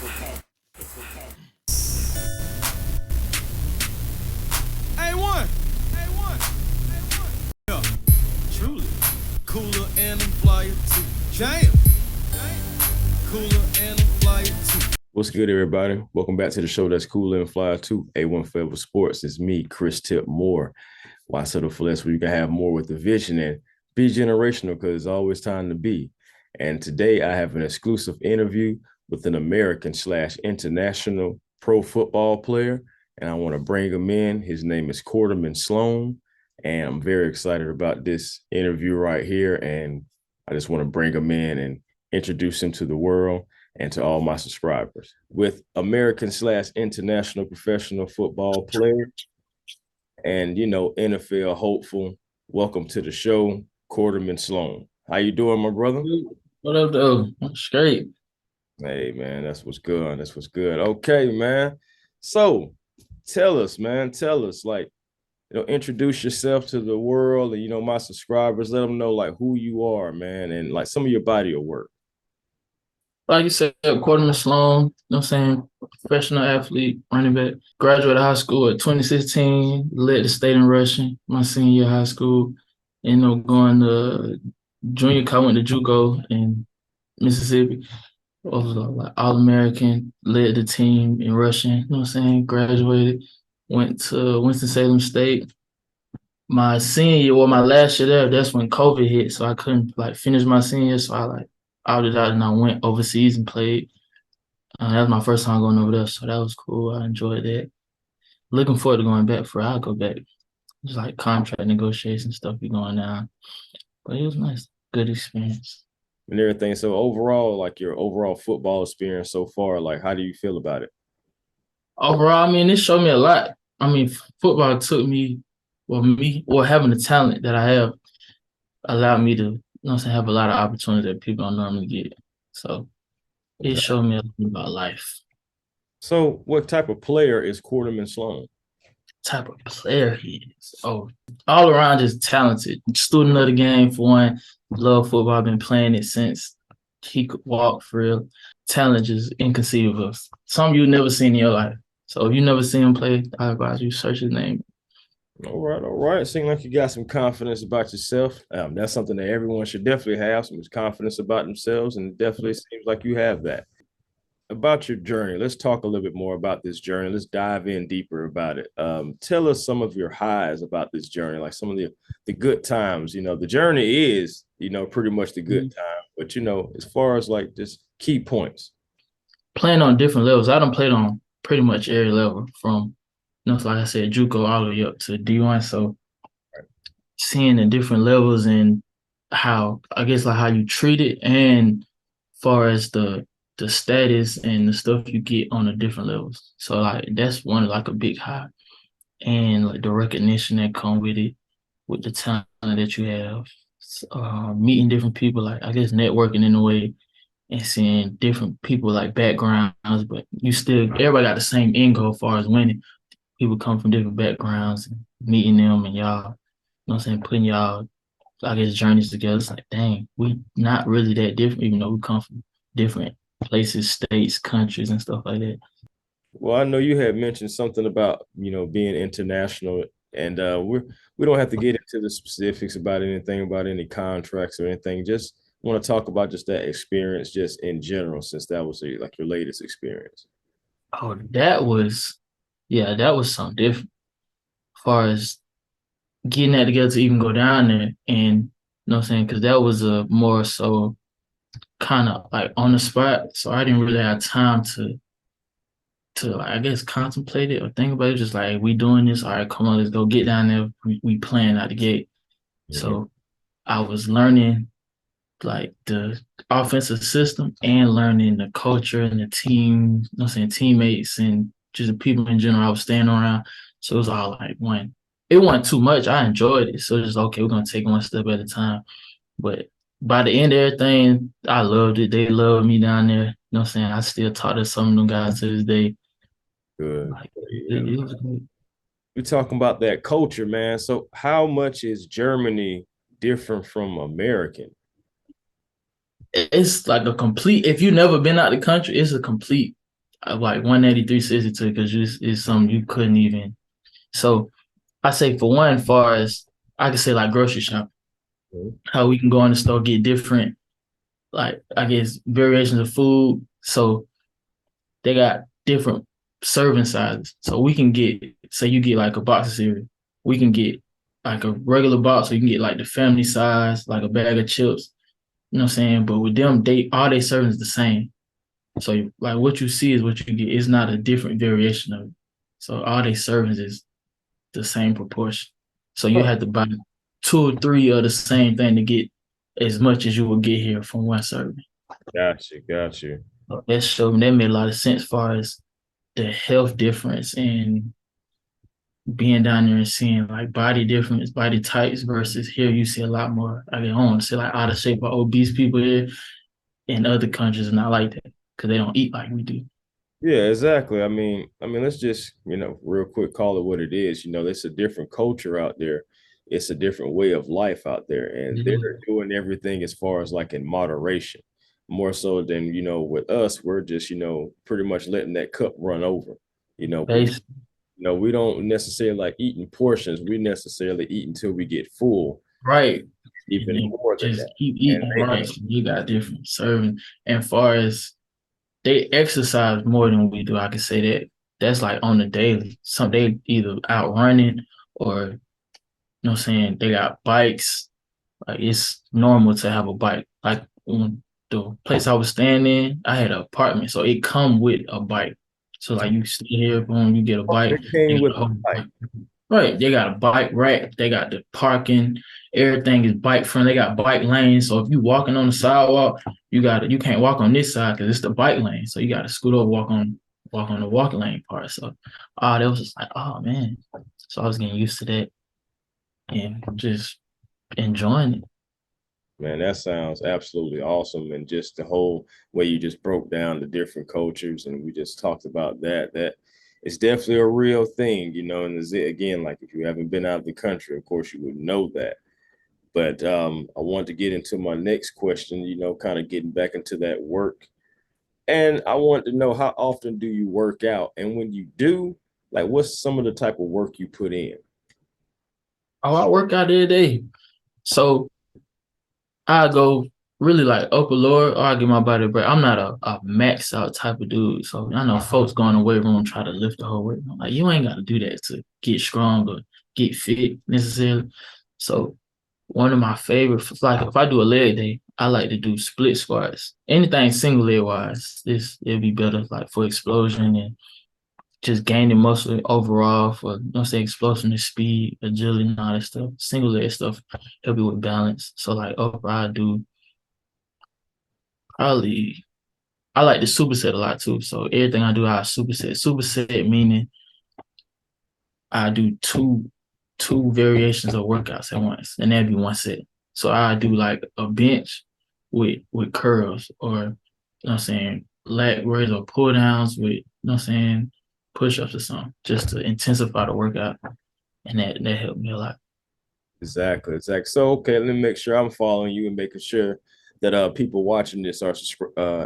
A1, A1, A1. Yeah, truly. Cooler and I'm flyer too. Jam. Cooler and I'm flyer too. What's good, everybody? Welcome back to the show that's cool and fly too. A1 Forever Sports. It's me, Chris Tip Moore. Why settle for less where you can have more with the vision and be generational because it's always time to be. And today I have an exclusive interview with an American/international pro football player. And I want to bring him in. His name is Quarderman Sloan. And I'm very excited about this interview right here. And I just want to bring him in and introduce him to the world and to all my subscribers. With American/international professional football player and, NFL hopeful, welcome to the show, Quarderman Sloan. How you doing, my brother? What up, though? Straight. Hey, man, that's what's good. That's what's good. Okay, man. So tell us, introduce yourself to the world and, my subscribers, let them know, who you are, man, and, some of your body of work. Like you said, Quarderman Sloan, you know what I'm saying? Professional athlete, running back. Graduated high school at 2016, led the state in rushing my senior year of high school. Going to junior college, went to JUCO in Mississippi. I was All-American, led the team in rushing, you know what I'm saying? Graduated, went to Winston-Salem State. My senior year, or my last year there, that's when COVID hit, so I couldn't finish my senior year, so I opted out and I went overseas and played. That was my first time going over there, so that was cool. I enjoyed that. Looking forward to going back I'll go back. Just contract negotiation stuff be going on. But it was nice. Good experience. And everything. So overall, your overall football experience so far, how do you feel about it? Overall, it showed me a lot. Football took me, having the talent that I have allowed me to, have a lot of opportunities that people don't normally get. So it showed me a lot about life. So what type of player is Quarderman Sloan? Type of player he is. Oh, all around just talented. Student of the game for one. Love football. Been playing it since he could walk for real. Talent is inconceivable. Some you never seen in your life. So if you never seen him play, I advise you search his name. All right. Seems like you got some confidence about yourself. That's something that everyone should definitely have, some confidence about themselves, and it definitely seems like you have that. About your journey, let's talk a little bit more about this journey. Let's dive in deeper about it. Tell us some of your highs about this journey, some of the good times. The journey is, pretty much the good time. But, as far as just key points. Playing on different levels. I done played on pretty much every level from, like I said, JUCO all the way up to D1. So seeing the different levels and how you treat it, and far as the status and the stuff you get on the different levels. So that's one a big high. And the recognition that come with it, with the talent that you have, meeting different people, networking in a way, and seeing different people backgrounds, but everybody got the same end goal as far as winning. People come from different backgrounds, and meeting them and y'all, putting y'all, journeys together. It's dang, we not really that different, even though we come from different places, states, countries, and stuff like that. Well, I know you had mentioned something about, being international, and we don't have to get into the specifics about anything, about any contracts or anything. Just want to talk about just that experience just in general, since that was your latest experience. Oh, that was something different as far as getting that together to even go down there. And because that was a more so kind of on the spot. So I didn't really have time to contemplate it or think about it. Just we doing this. All right, come on, let's go get down there. We playing out the gate. Mm-hmm. So I was learning the offensive system and learning the culture and the team, teammates and just the people in general I was staying around. So it was all one. It wasn't too much. I enjoyed it. So just, okay, we're going to take one step at a time. But by the end of everything, I loved it. They loved me down there. I still talk to some of them guys to this day. Good. It was good. We're talking about that culture, man. So how much is Germany different from American? It's a complete, if you've never been out of the country, it's a complete like 183, 62, because it's something you couldn't even. So I say for one, far as I can say like grocery shopping, Mhm. how we can go in the store get different, like I guess variations of food. So they got different serving sizes. So we can get, say you get like a box of cereal, we can get like a regular box, so you can get like the family size, like a bag of chips. You know what I'm saying? But with them, they all they serving is the same. So like what you see is what you get. It's not a different variation of it. So all they servings is the same proportion. So you Huh. have to buy 2 or 3 of the same thing to get as much as you will get here from one serving. Got you. So that showed me that made a lot of sense as far as the health difference and being down there and seeing like body difference, body types versus here you see a lot more. I mean, I don't want to say like out of shape or obese people here in other countries, and not like that because they don't eat like we do. Yeah, exactly. Let's just, real quick call it what it is. There's a different culture out there. It's a different way of life out there. And they're Yeah. doing everything as far as like in moderation, more so than, with us, we're just, pretty much letting that cup run over, because, Base, we don't necessarily like eating portions. We necessarily eat until we get full, right. And even then more than just that. keep And eating, right. So you got different serving. And far as they exercise more than we do, I can say that. That's like on the daily. Some they either out running or you know what I'm saying, they got bikes. Like it's normal to have a bike. Like the place I was staying in, I had an apartment, so it come with a bike. So like you stay here, boom, you get a bike. it came You with got a a whole fight. bike. Right, they got a bike rack. They got the parking. Everything is bike friendly. They got bike lanes. So if you walking on the sidewalk, you can't walk on this side because it's the bike lane. So you got to scoot over, walk on the walking lane part. So, that was just like, oh man. So I was getting used to that and just enjoying it. Man, that sounds absolutely awesome. And just the whole way you just broke down the different cultures and we just talked about that it's definitely a real thing, and again, like if you haven't been out of the country, of course you would know that. But I want to get into my next question, kind of getting back into that work. And I want to know, how often do you work out? And when you do, like what's some of the type of work you put in? Oh, I work out every day. So I go really like upper lower, or I get my body break. I'm not a max out type of dude. So I know folks go in the weight room try to lift the whole weight. I'm like, you ain't got to do that to get strong or get fit necessarily. So one of my favorite, like if I do a leg day, I like to do split squats. Anything single leg wise, it'd be better like for explosion and just gaining muscle overall for say explosiveness, speed, agility, and all that stuff. Single leg stuff help you with balance. So like upper I do probably I like the superset a lot too. So everything I do I superset. Superset meaning I do two variations of workouts at once, and that'd be one set. So I do like a bench with curls, or you know what I'm saying, leg raises or pull downs with I'm saying, push ups or something, just to intensify the workout. And that helped me a lot. Exactly. So, okay, let me make sure I'm following you and making sure that people watching this are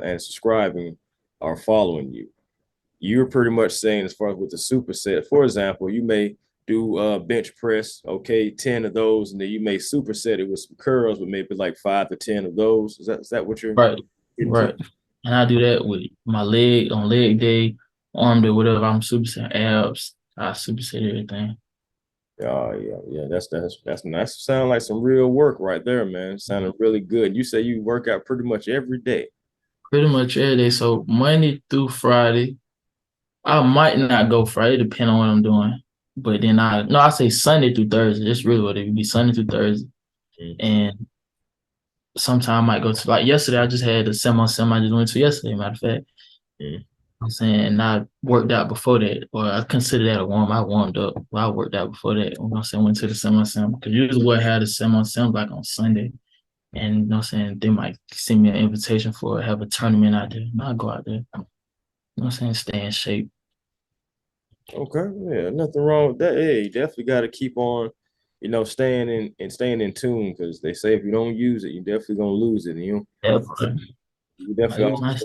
and subscribing are following you. You're pretty much saying, as far as with the superset, for example, you may do bench press, okay, 10 of those, and then you may superset it with some curls, with maybe like 5 to 10 of those. Is that what you're Right, getting to? right. And I do that with my leg on leg day, arm day, whatever. I'm superset abs. I superset everything. Yeah. That's nice. Sound like some real work right there, man. Sounding really good. You say you work out pretty much every day. Pretty much every day. So Monday through Friday. I might not go Friday, depending on what I'm doing. But then I say Sunday through Thursday. That's really what it would be, Sunday through Thursday. Mm-hmm. And sometime I might go to like yesterday, I just had a semi I just went to yesterday, matter of fact. I'm saying, and I worked out before that, or I consider that a warm. I warmed up. Well, I worked out before that. I'm saying, went to the semi because usually what had a semi like on Sunday, and you know what I'm saying, they might send me an invitation for have a tournament out there. And I'll go out there. You know what I'm saying, stay in shape. Okay, yeah, nothing wrong with that. Hey, you definitely got to keep on, staying in and staying in tune, because they say if you don't use it, you're definitely gonna lose it. And Definitely. you Like, it definitely was nice.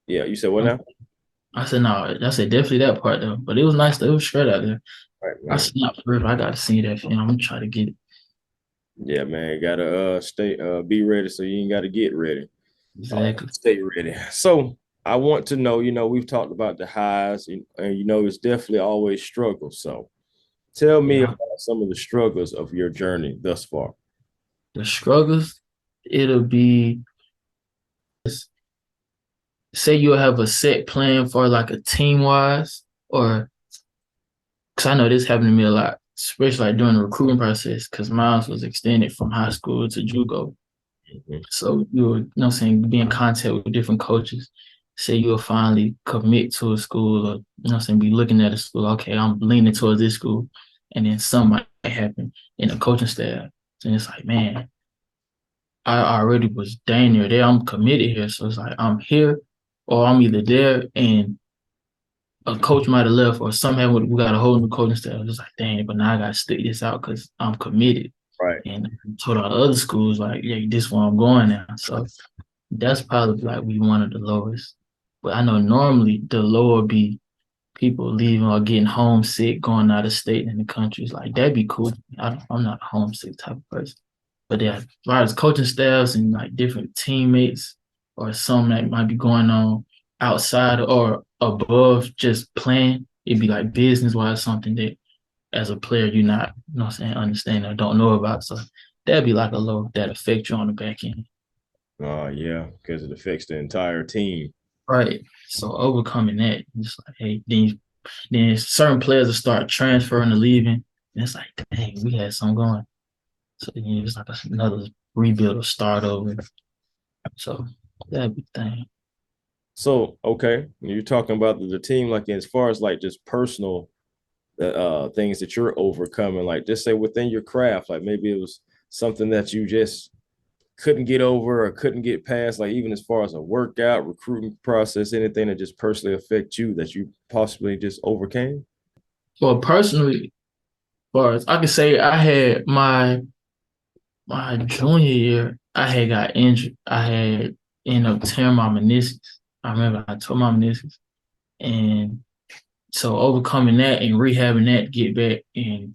yeah. You said what now? I said, no, I said definitely that part though. But it was nice though. It was straight out there. Right, I man. snapped forever. I got to see that film. I'm gonna try to get it. Yeah, man. Gotta stay be ready so you ain't gotta get ready. Exactly. Stay ready. So I want to know, we've talked about the highs and it's definitely always struggles. So tell me Yeah. about some of the struggles of your journey thus far. The struggles, it'll be say you'll have a set plan for like a team wise, or because I know this happened to me a lot, especially like during the recruiting process, because mine was extended from high school to JUCO. Mhm. So you were, be in contact with different coaches. Say you'll finally commit to a school, or be looking at a school. Okay, I'm leaning towards this school, and then something might happen in the coaching staff, and it's like, man, I already was dang near there. I'm committed here, so it's like I'm here, or I'm either there, and a coach might have left, or somehow we got a whole new coaching staff. It's like, dang, but now I got to stick this out because I'm committed. Right. And I told all the other schools, like, yeah, this where I'm going now. So that's probably like we one of the lowest. But I know normally the lower be people leaving or getting homesick, going out of state in the countries. Like that'd be cool. I'm not a homesick type of person. But yeah, as far as coaching staffs and like different teammates or something that might be going on outside or above just playing, it'd be like business wise something that as a player you're not, understand or don't know about. So that'd be like a low that affect you on the back end. Yeah, because it affects the entire team. Right. So overcoming that, just like, hey, then certain players will start transferring and leaving. And it's like, dang, we had some going. So it's like another rebuild or start over. So that'd be the thing. So, okay, you're talking about the team, like as far as like just personal things that you're overcoming, like just say within your craft, like maybe it was something that you just couldn't get over or couldn't get past, like even as far as a workout, recruiting process, anything that just personally affect you that you possibly just overcame? Well, personally, as far as I can say, I had my junior year, I had got injured. I had ended up tearing my meniscus. I remember I tore my meniscus. And so overcoming that and rehabbing that, get back and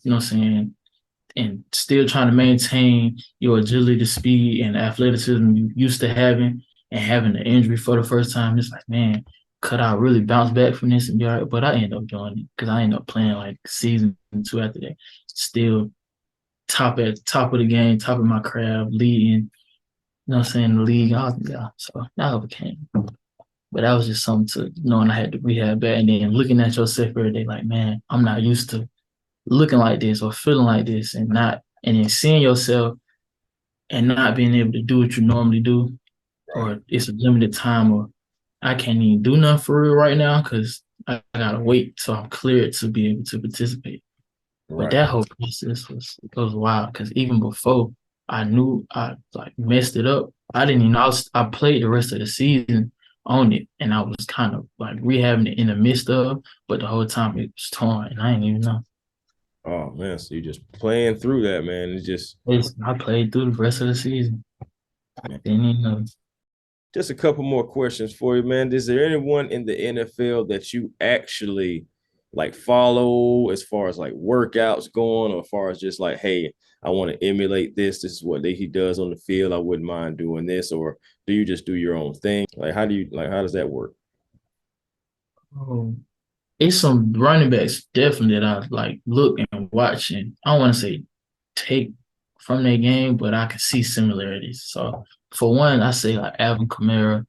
and still trying to maintain your agility, speed, and athleticism you used to having, and having the injury for the first time, it's like, man, could I really bounce back from this and be all right? But I ended up doing it because I ended up playing like season two after that. Still top of the game, top of my craft, leading, the league. So I overcame. But that was just something to knowing I had to rehab back and then looking at yourself every day, like, man, I'm not used to looking like this or feeling like this and then seeing yourself and not being able to do what you normally do, Right. or it's a limited time, or I can't even do nothing for real right now because I gotta wait till I'm cleared to be able to participate. But Right. that whole process was wild because even before I knew I like messed it up, I didn't even I played the rest of the season on it and I was kind of like rehabbing it in the midst of, but the whole time it was torn and I didn't even know. Oh man, so you just playing through that, man. It's just I played through the rest of the season. Didn't even know. just a couple more questions for you, man. Is there anyone in the NFL that you actually like follow as far as like workouts going, or as far as just like, hey, I want to emulate this. This is what he does on the field. I wouldn't mind doing this, or do you just do your own thing? Like, how does that work? Oh, it's some running backs definitely that I like look and watch, and I don't want to say take from their game, but I can see similarities. So for one, I say like Alvin Kamara.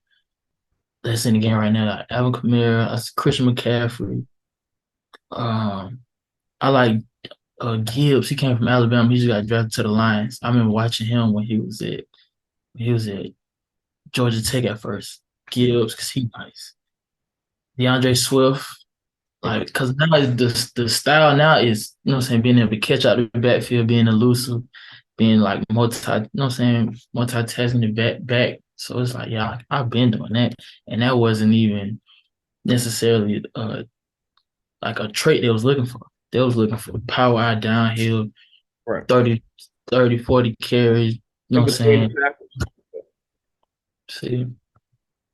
That's in the game right now. Like Alvin Kamara, Christian McCaffrey. Um, I like Gibbs. He came from Alabama. He just got drafted to the Lions. I remember watching him when he was at Georgia Tech at first. Gibbs, because he nice. DeAndre Swift, like, because now the style now is, being able to catch out the backfield, being elusive, being like multitasking the back. So it's like, yeah, I've been doing that. And that wasn't even necessarily like a trait they was looking for. They was looking for power out downhill, Right. 40 carries, In between the tackles. see,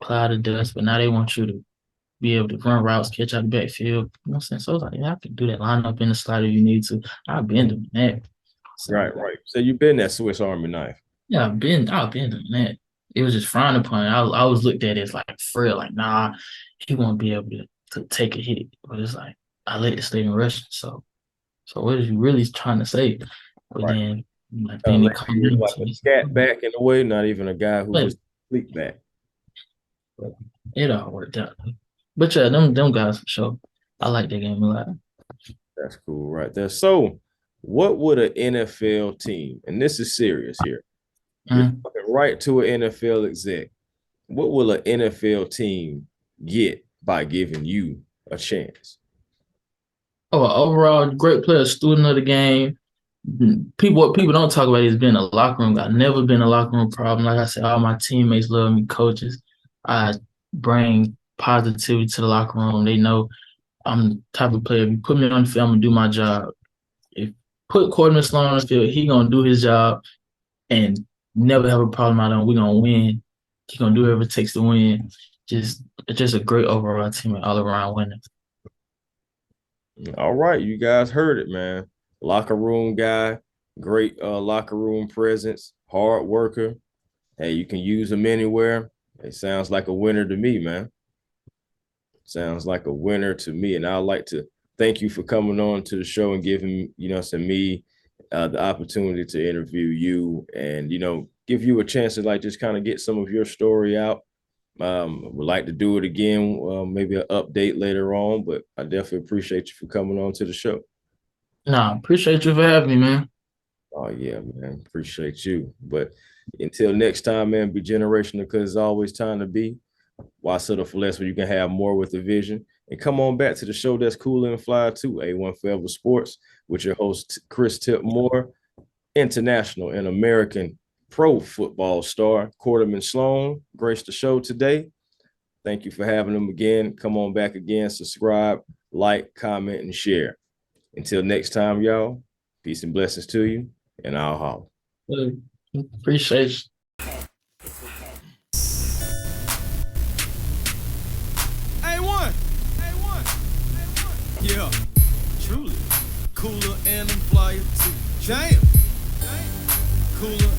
cloud of dust, but now they want you to be able to run routes, catch out the backfield. You know what I'm saying? So I was like, yeah, I can do that. Line up in the slot if you need to. I've been doing that. So, Right. So you've been that Swiss Army knife. yeah, I've been doing that. It was just frowned upon. I was looked at as like frail, like, nah, he won't be able to take a hit. But it's like, I let the stay in rushing. So what is you really trying to say? But Right. then, like, then it comes You're like into a this. scat back in a way, not even a guy who But just sleep back. it all worked out. But yeah, them guys for sure. I like that game a lot. That's cool right there. So, what would an NFL team, and this is serious here, you're Mhm. talking right to an NFL exec, what will an NFL team get by giving you a chance? Oh, overall, great player, student of the game. What people don't talk about is being a locker room guy. Never been a locker room problem. Like I said, all my teammates love me, coaches. I bring positivity to the locker room. They know I'm the type of player. If you put me on the field, I'm gonna do my job. If put Quarderman Sloan on the field, he gonna do his job and never have a problem out of him. We're gonna win. He gonna do whatever it takes to win. Just a great overall team, all around winner. All right, you guys heard it, man. Locker room guy, great locker room presence, hard worker. Hey, you can use him anywhere. It sounds like a winner to me, man. Sounds like a winner to me. And I'd like to thank you for coming on to the show and giving, me the opportunity to interview you and, give you a chance to like just kind of get some of your story out. Would like to do it again, maybe an update later on, but I definitely appreciate you for coming on to the show. Nah, appreciate you for having me, man. Oh yeah, man. Appreciate you. But until next time, man, be generational because it's always time to be. Why settle for less when you can have more with the vision? And come on back to the show that's cool and fly too, A1 Forever Sports, with your host, Chris Tip Moore, international and American pro football star, Quarderman Sloan, graced the show today. Thank you for having them again. Come on back again, subscribe, like, comment, and share. Until next time, y'all, peace and blessings to you, and I'll holler. Appreciate you. A1. Yeah, truly. Cooler and I'm flyer too. Jam. Cooler